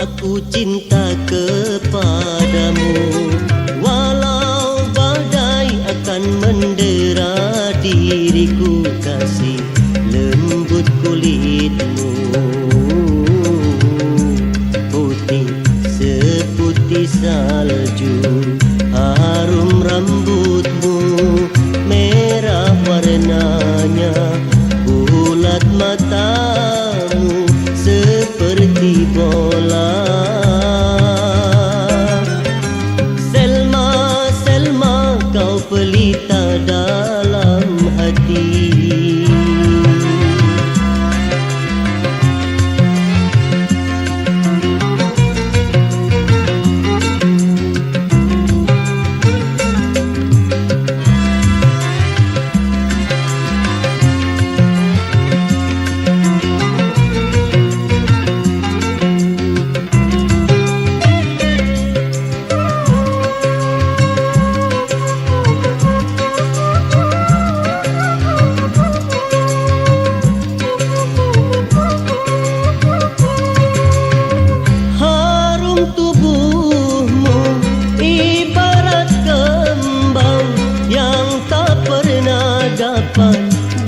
aku cinta kepadamu. Walau badai akan mendera diriku, kasih lembut kulitmu, putih seputih salju, harum rambutmu, merah warnanya, bulat matamu seperti bola. Selma, Selma, kau pelita dalam hati.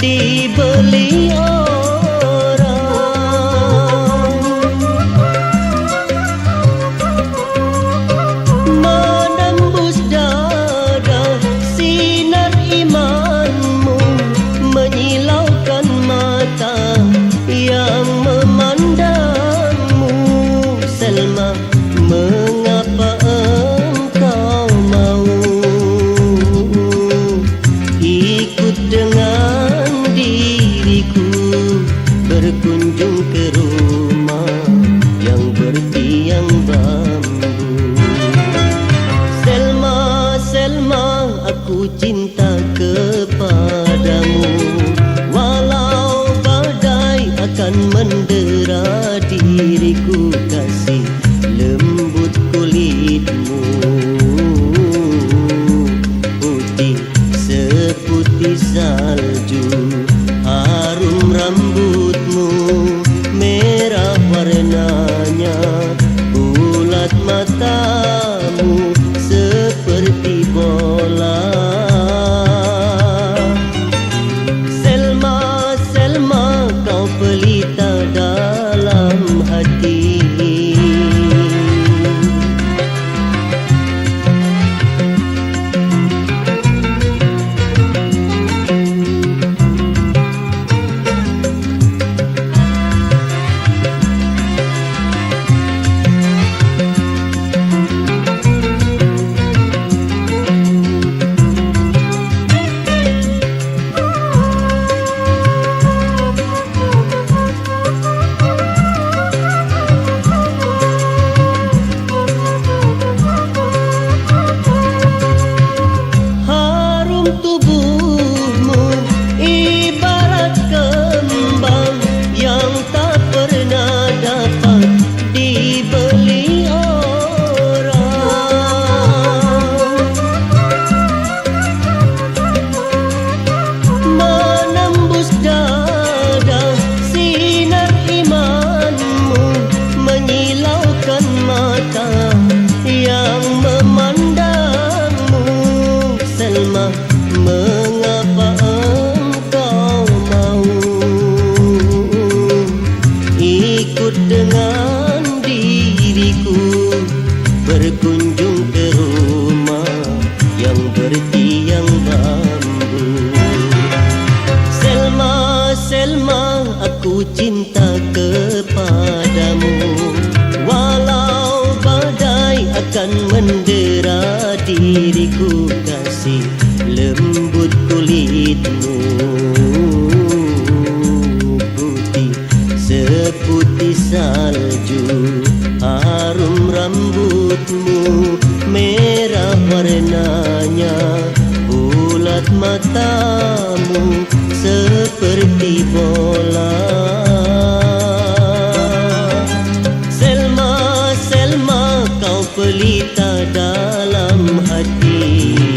Dibeli orang, menembus dada sinar imanmu, menyilaukan mata yang memandangmu. Selma, mengapa engkau mau ikut dengan berkunjung ke rumah yang bertiang bambu? Selma, Selma, aku cinta kepadamu. Walau badai akan mendera diriku, kasih lembut kulitmu, putih seputih salju, harum rambutmu, merah warnanya, bulat matamu seperti bola. Selma, Selma, kau pelita dalam hati. Tubuhmu ibarat kembang yang tak pernah dapat dibeli orang, menembus dada sinar imanmu, menyilaukan mata yang memandangmu. Selma, mengapa engkau mau ikut dengan diriku berkunjung ke rumah yang bertiang bambu? Selma, Selma, aku cinta kepadamu. Walau badai akan mendera diriku, kasih lembut kulitmu, putih seputih salju, harum rambutmu, merah warnanya, bulat matamu seperti bola. Selma, Selma, kau pelita dalam hati.